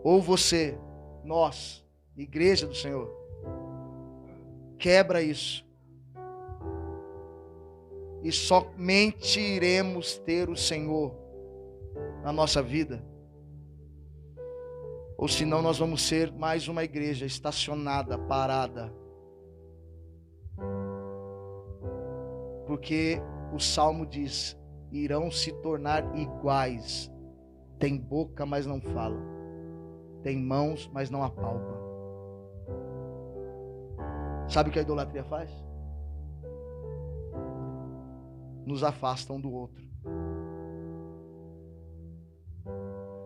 Ou você, nós, igreja do Senhor, quebra isso. E somente iremos ter o Senhor na nossa vida. Ou senão nós vamos ser mais uma igreja estacionada, parada. Porque o Salmo diz: irão se tornar iguais. Tem boca, mas não falam. Tem mãos, mas não apalpam. Sabe o que a idolatria faz? Nos afasta um do outro.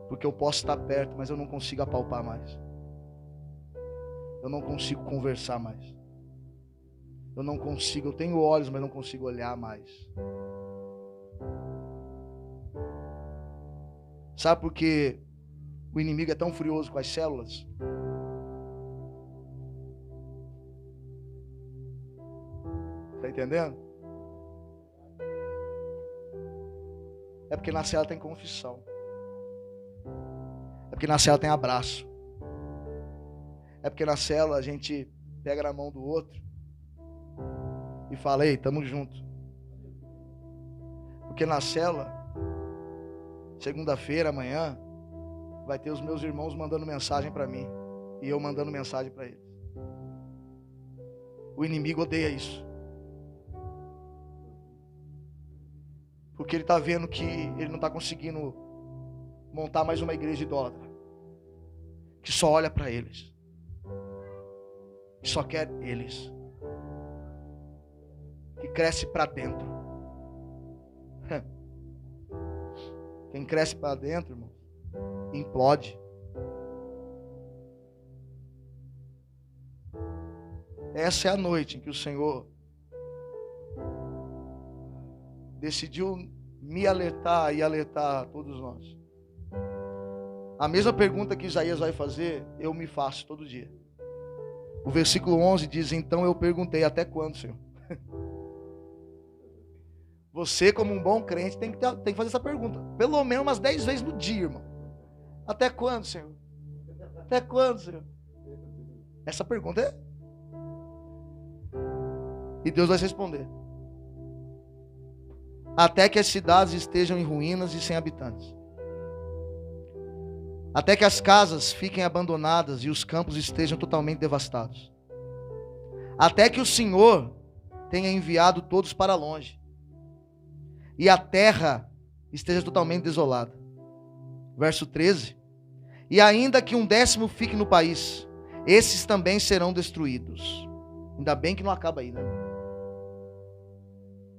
Porque eu posso estar perto, mas eu não consigo apalpar mais. Eu não consigo conversar mais. Eu não consigo, eu tenho olhos, mas não consigo olhar mais. Sabe por que o inimigo é tão furioso com as células? Está entendendo? É porque na cela tem confissão. É porque na cela tem abraço. É porque na cela a gente pega na mão do outro e fala, ei, tamo junto. Porque na cela, segunda-feira, amanhã, vai ter os meus irmãos mandando mensagem para mim e eu mandando mensagem para eles. O inimigo odeia isso. Porque ele está vendo que ele não está conseguindo montar mais uma igreja idólatra, que só olha para eles, que só quer eles, que cresce para dentro. Quem cresce para dentro, irmão, implode. Essa é a noite em que o Senhor decidiu me alertar e alertar a todos nós. A mesma pergunta que Isaías vai fazer, eu me faço todo dia. O versículo 11 diz, então eu perguntei, até quando, Senhor? Você, como um bom crente, tem que fazer essa pergunta. Pelo menos umas 10 vezes no dia, irmão. Até quando, Senhor? Até quando, Senhor? Essa pergunta é... E Deus vai responder. Até que as cidades estejam em ruínas e sem habitantes. Até que as casas fiquem abandonadas e os campos estejam totalmente devastados. Até que o Senhor tenha enviado todos para longe. E a terra esteja totalmente desolada. Verso 13. E ainda que 1/10 fique no país, esses também serão destruídos. Ainda bem que não acaba aí, né?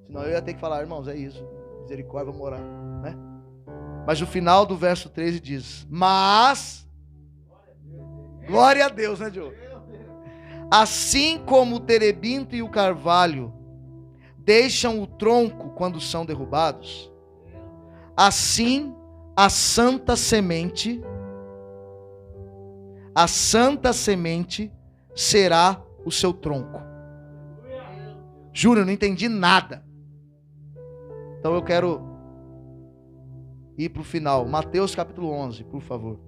Senão eu ia ter que falar, irmãos, é isso. Misericórdia, vamos orar, né? Mas o final do verso 13 diz, mas... Glória a Deus, né, Diogo? Assim como o terebinto e o carvalho deixam o tronco quando são derrubados, assim a santa semente será o seu tronco. Juro, eu não entendi nada. Então eu quero ir para o final. Mateus capítulo 11, por favor.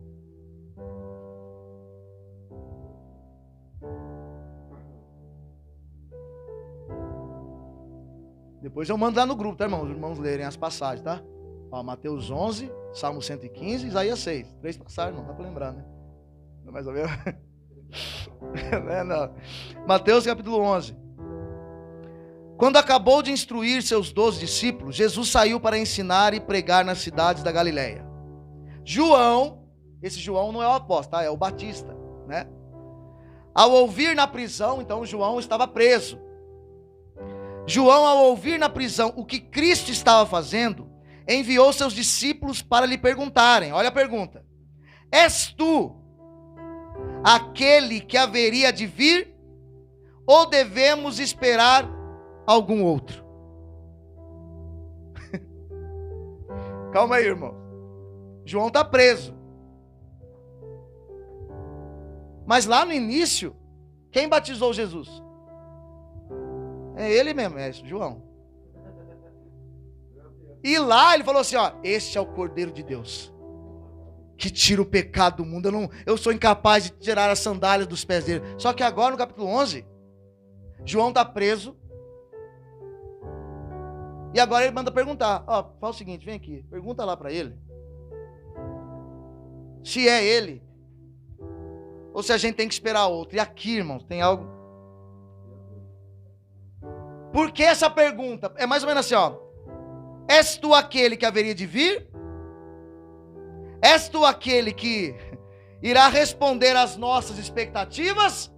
Depois eu mando lá no grupo, tá, irmão? Os irmãos lerem as passagens, tá? Ó, Mateus 11, Salmo 115, Isaías 6. 3 passagens, não dá para lembrar, né? Não, mais ou menos. Não. Mateus capítulo 11. Quando acabou de instruir seus 12 discípulos, Jesus saiu para ensinar e pregar nas cidades da Galileia. João, esse João não é o apóstolo, tá? É o Batista, né? Ao ouvir na prisão, então João estava preso. João, ao ouvir na prisão o que Cristo estava fazendo, enviou seus discípulos para lhe perguntarem. Olha a pergunta. És tu aquele que haveria de vir? Ou devemos esperar algum outro? Calma aí, irmão. João está preso. Mas lá no início, quem batizou Jesus? É ele mesmo, é João. E lá ele falou assim, ó, este é o Cordeiro de Deus, que tira o pecado do mundo. Eu sou incapaz de tirar as sandálias dos pés dele. Só que agora no capítulo 11, João está preso. E agora ele manda perguntar. Ó, fala o seguinte, vem aqui, pergunta lá para ele se é ele ou se a gente tem que esperar outro. E aqui, irmãos, tem algo. Por que essa pergunta? É mais ou menos assim, ó. És tu aquele que haveria de vir? És tu aquele que irá responder às nossas expectativas?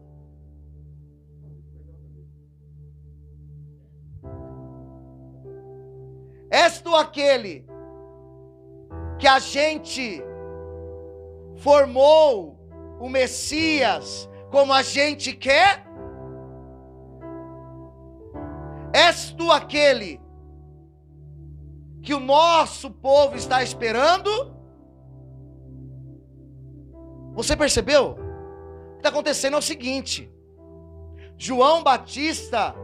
És tu aquele que a gente formou o Messias como a gente quer? És tu aquele que o nosso povo está esperando? Você percebeu? O que está acontecendo é o seguinte: João Batista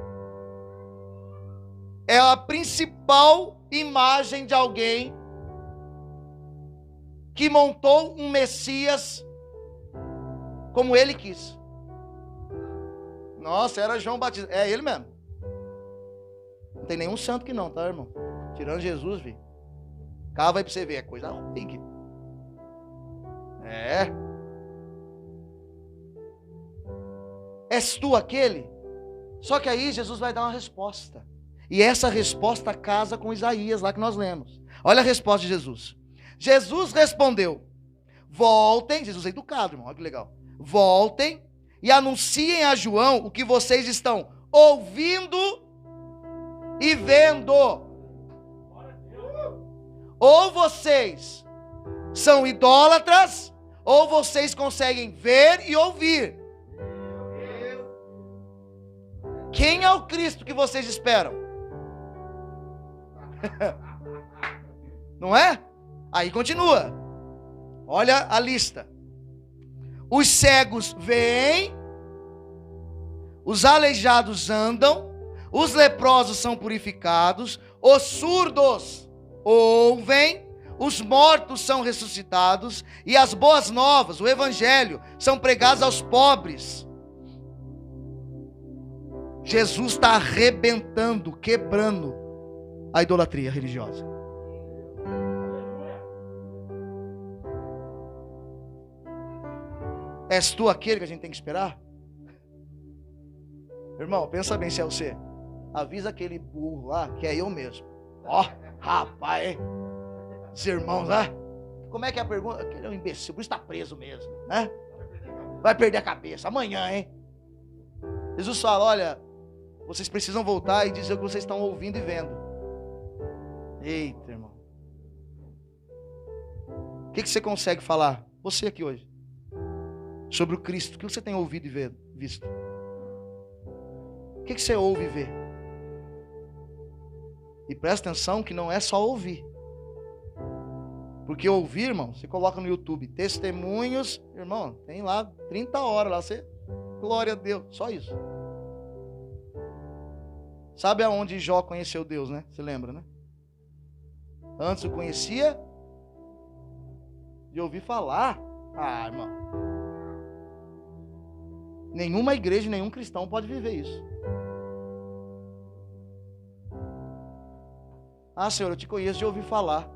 é a principal imagem de alguém que montou um Messias como ele quis. Nossa, era João Batista. É ele mesmo. Não tem nenhum santo que não, tá, irmão? Tirando Jesus, vi. Cá vai pra você ver, é coisa ruim. É. És tu aquele? Só que aí Jesus vai dar uma resposta. E essa resposta casa com Isaías, lá que nós lemos. Olha a resposta de Jesus. Jesus respondeu: voltem, Jesus é educado, irmão, olha que legal. Voltem e anunciem a João o que vocês estão ouvindo e vendo. Ou vocês são idólatras, ou vocês conseguem ver e ouvir. Quem é o Cristo que vocês esperam? Não é? Aí continua. Olha a lista. Os cegos veem, os aleijados andam, os leprosos são purificados, os surdos ouvem, os mortos são ressuscitados, e as boas novas, o evangelho, são pregadas aos pobres. Jesus está arrebentando, quebrando a idolatria religiosa. És tu aquele que a gente tem que esperar? Irmão, pensa bem se é você. Avisa aquele burro lá que é eu mesmo. Ó, rapaz, hein? Os irmãos lá. Como é que é a pergunta? Aquele é um imbecil, por isso está preso mesmo, né? Vai perder a cabeça amanhã, hein? Jesus fala: olha, vocês precisam voltar e dizer o que vocês estão ouvindo e vendo. Eita, irmão. O que você consegue falar? Você aqui hoje. Sobre o Cristo. O que você tem ouvido e visto? O que você ouve e vê? E presta atenção que não é só ouvir. Porque ouvir, irmão, você coloca no YouTube testemunhos, irmão, tem lá 30 horas lá, você, glória a Deus, só isso. Sabe aonde Jó conheceu Deus, né? Você lembra, né? Antes o conhecia de ouvir falar. Ah, irmão. Nenhuma igreja, nenhum cristão pode viver isso. Ah, Senhor, eu te conheço de ouvir falar.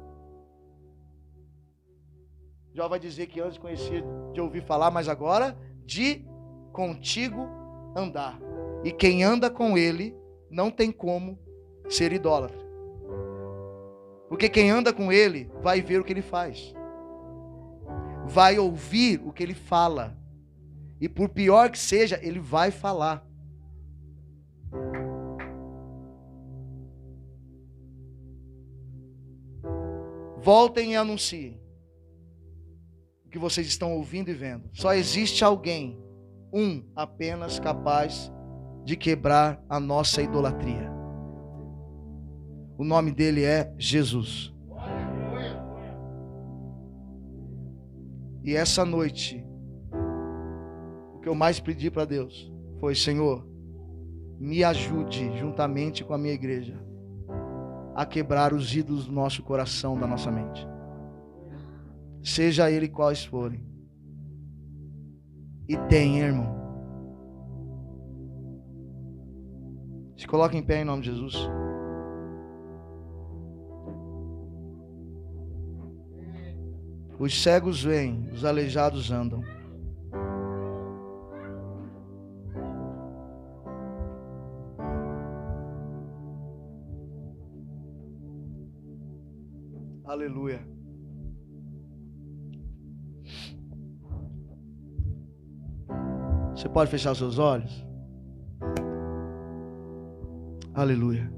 Jó vai dizer que antes conhecia de ouvir falar, mas agora de contigo andar. E quem anda com ele não tem como ser idólatra. Porque quem anda com ele vai ver o que ele faz. Vai ouvir o que ele fala. E por pior que seja, ele vai falar. Voltem e anunciem o que vocês estão ouvindo e vendo. Só existe alguém, apenas capaz de quebrar a nossa idolatria. O nome dele é Jesus. E essa noite, o que eu mais pedi para Deus foi: Senhor, me ajude juntamente com a minha igreja a quebrar os ídolos do nosso coração, da nossa mente, seja ele quais forem. E tem, irmão. Se coloca em pé em nome de Jesus. Os cegos veem, os aleijados andam. Aleluia. Você pode fechar os seus olhos? Aleluia.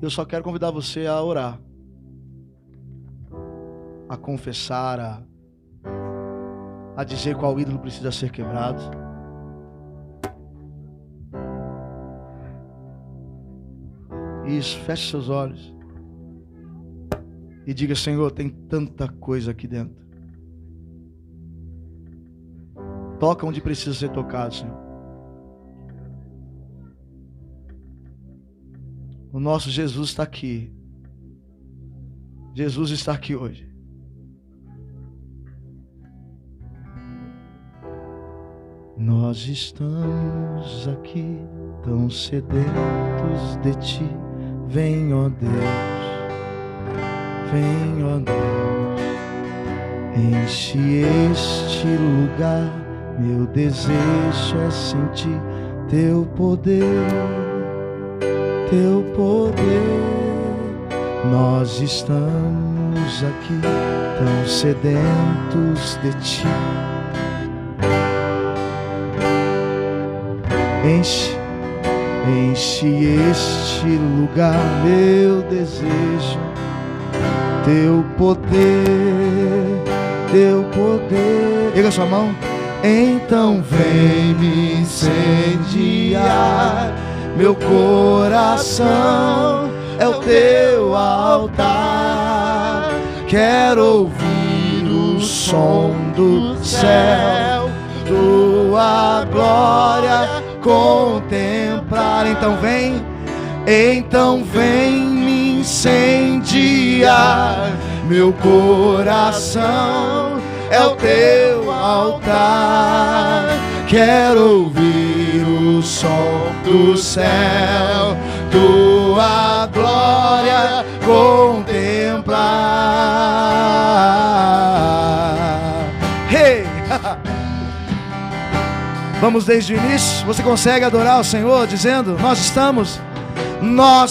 Eu só quero convidar você a orar, a confessar, a dizer qual ídolo precisa ser quebrado. Isso, feche seus olhos e diga: Senhor, tem tanta coisa aqui dentro. Toca onde precisa ser tocado, Senhor. O nosso Jesus está aqui. Jesus está aqui hoje. Nós estamos aqui tão sedentos de Ti. Vem, ó Deus. Vem, ó Deus. Enche este lugar. Meu desejo é sentir Teu poder. Teu poder. Nós estamos aqui tão sedentos de Ti. Enche este lugar, meu desejo, Teu poder, Teu poder. Erga sua mão. Então vem me incendiar, meu coração é o Teu altar. Quero ouvir o som do céu, Tua glória contemplar. Então vem me incendiar, meu coração é o Teu altar. Quero ouvir o som do céu, Tua glória contemplar. Hey! Vamos desde o início. Você consegue adorar o Senhor dizendo: nós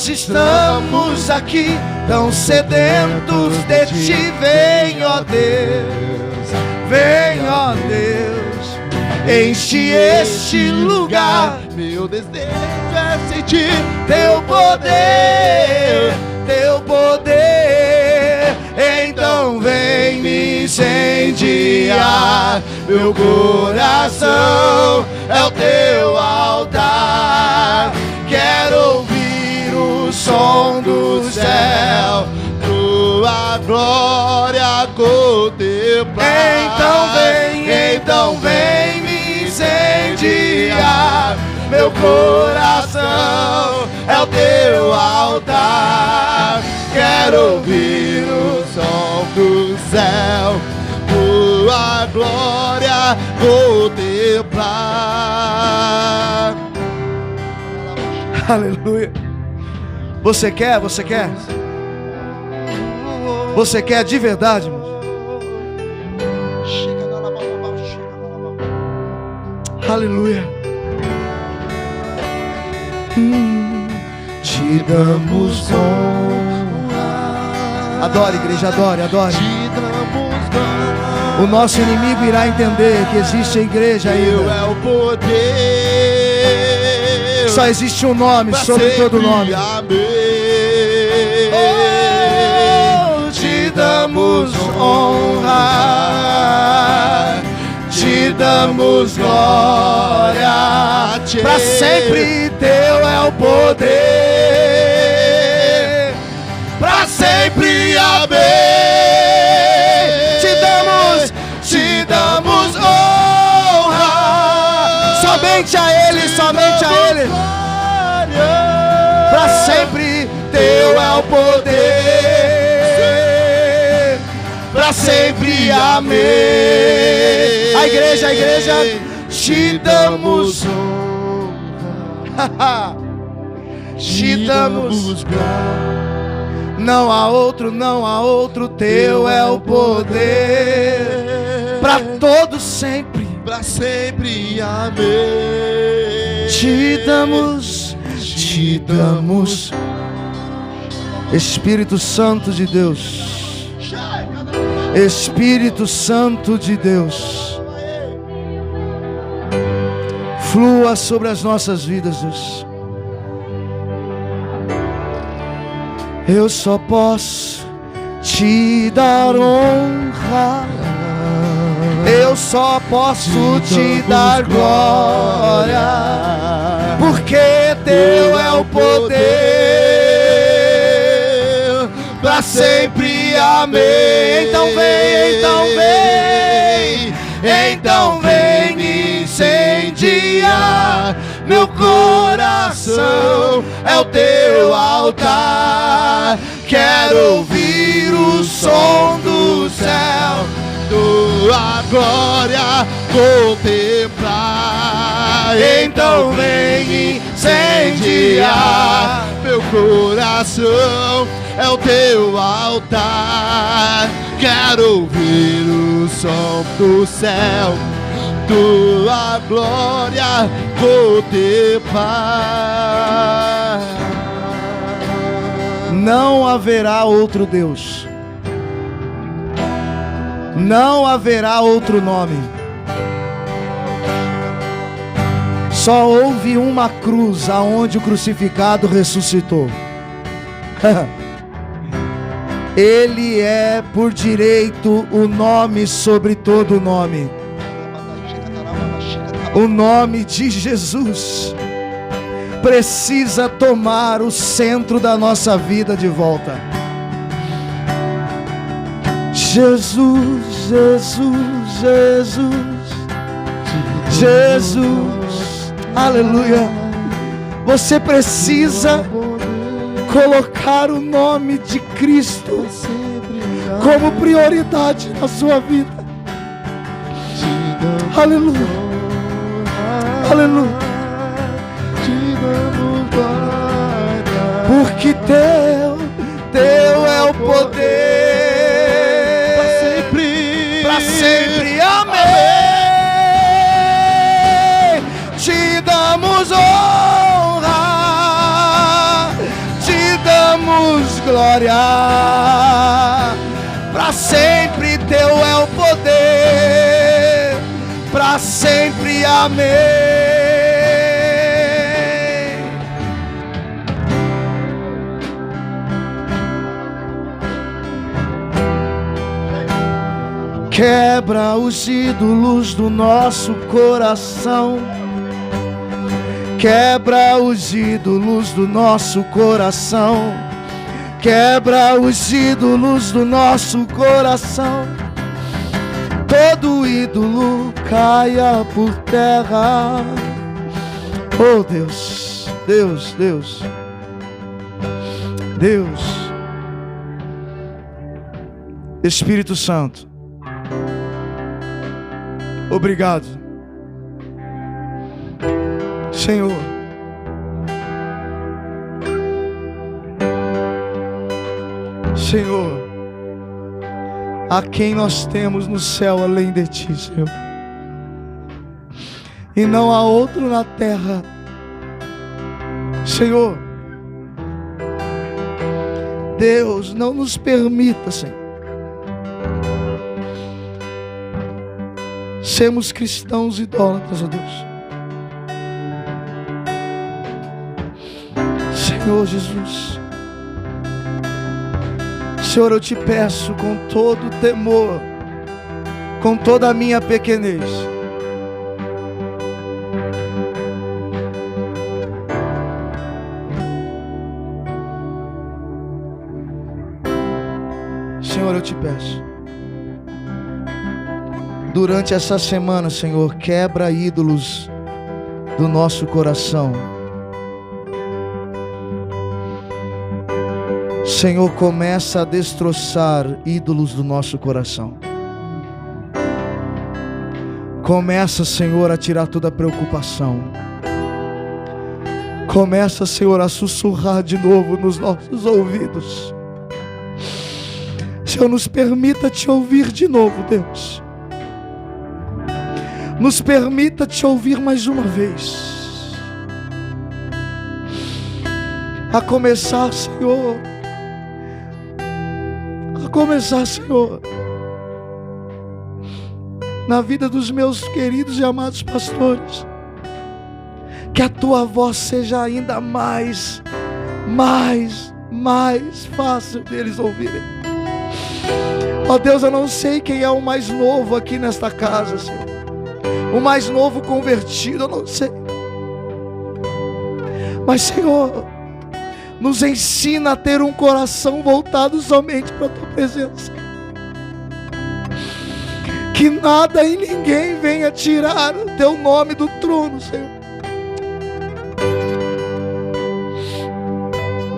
estamos aqui tão sedentos de Ti. Vem, ó Deus, vem, ó Deus, enche este lugar. Meu desejo é sentir Teu poder, Teu poder. Então vem me incendiar, meu coração é o Teu altar. Quero ouvir o som do céu, Tua glória contemplar. Então vem me incendiar, meu coração é o Teu altar. Quero ouvir o som do céu, Tua glória contemplar. Aleluia. Você quer? Você quer? Você quer de verdade, irmão? Aleluia. Te damos honra. Adore, igreja, adore, adore. Te damos honra. O nosso inimigo irá entender que existe a igreja aí. Teu é o poder. Só existe um nome sobre todo nome. Oh, te damos honra. Te damos glória. Para sempre Teu é o poder. Para sempre, amém. Te damos honra. Somente a Ele, somente a Ele. Para sempre Teu é o poder. Para sempre, amém. A igreja, te damos honra. Te damos glória. Não há outro, Teu é o poder. Para todos sempre, para sempre, amém. Te damos. Espírito Santo de Deus, Espírito Santo de Deus, flua sobre as nossas vidas, Deus. Eu só posso Te dar honra, eu só posso Te dar glória, porque Teu é o poder, para sempre, amém. Então vem me
incendiar. Meu coração é o teu altar. Quero ouvir o som do céu, tua glória contemplar. Então vem incendiar. Meu coração é o teu altar. Quero ouvir o som do céu, tua glória contemplar.
Não haverá outro Deus, não haverá outro nome. Só houve uma cruz aonde o crucificado ressuscitou. Ele é por direito o nome sobre todo nome. O nome de Jesus precisa tomar o centro da nossa vida de volta. Jesus, Jesus, Jesus, Jesus, aleluia. Você precisa colocar o nome de Cristo como prioridade na sua vida. Aleluia, aleluia. Porque teu é o poder para sempre, amém. Te damos honra, te damos glória, para sempre teu é o poder, para sempre, amém. Quebra os ídolos do nosso coração. Quebra os ídolos do nosso coração. Quebra os ídolos do nosso coração. Todo ídolo caia por terra. Oh Deus, Deus, Deus, Deus, Espírito Santo, obrigado, Senhor. Senhor, a quem nós temos no céu além de Ti, Senhor, e não há outro na terra, Senhor. Deus, não nos permita, Senhor, sermos cristãos idólatras, ó Deus. Senhor Jesus, Senhor, eu te peço com todo temor, com toda a minha pequenez, Senhor, eu te peço, durante essa semana, Senhor, quebra ídolos do nosso coração. Senhor, começa a destroçar ídolos do nosso coração. Começa, Senhor, a tirar toda a preocupação. Começa, Senhor, a sussurrar de novo nos nossos ouvidos. Senhor, nos permita te ouvir de novo, Deus. Nos permita te ouvir mais uma vez. A começar, Senhor, Senhor, na vida dos meus queridos e amados pastores, que a tua voz seja ainda mais fácil deles ouvirem. Ó Deus, eu não sei quem é o mais novo aqui nesta casa, Senhor, o mais novo convertido, eu não sei, mas, Senhor, nos ensina a ter um coração voltado somente para a tua presença. Que nada e ninguém venha tirar o teu nome do trono, Senhor.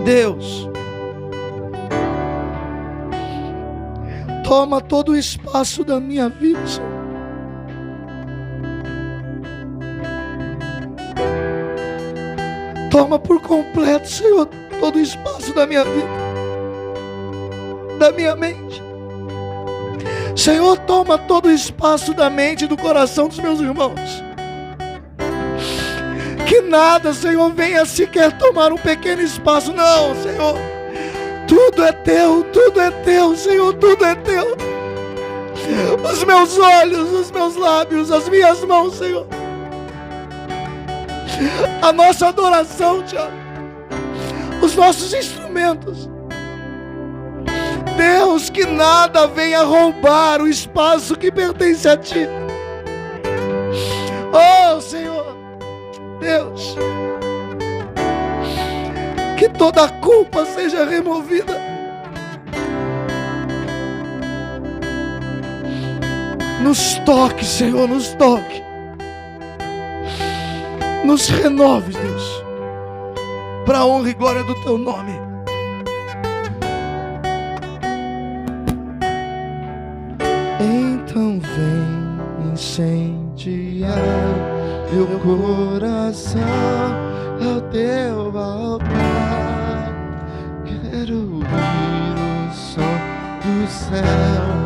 Deus, toma todo o espaço da minha vida, Senhor. Toma por completo, Senhor, todo o espaço da minha vida, da minha mente. Senhor, toma todo o espaço da mente e do coração dos meus irmãos. Que nada, Senhor, venha sequer tomar um pequeno espaço. Não, Senhor. Tudo é teu, Senhor, tudo é teu. Os meus olhos, os meus lábios, as minhas mãos, Senhor. A nossa adoração, Tiago. Os nossos instrumentos. Deus, que nada venha roubar o espaço que pertence a Ti. Oh, Senhor, Deus, que toda a culpa seja removida. Nos toque, Senhor, nos toque. Nos renove, Deus, para a honra e glória do Teu nome. Então vem incendiar meu coração ao Teu altar. Quero ouvir o som do céu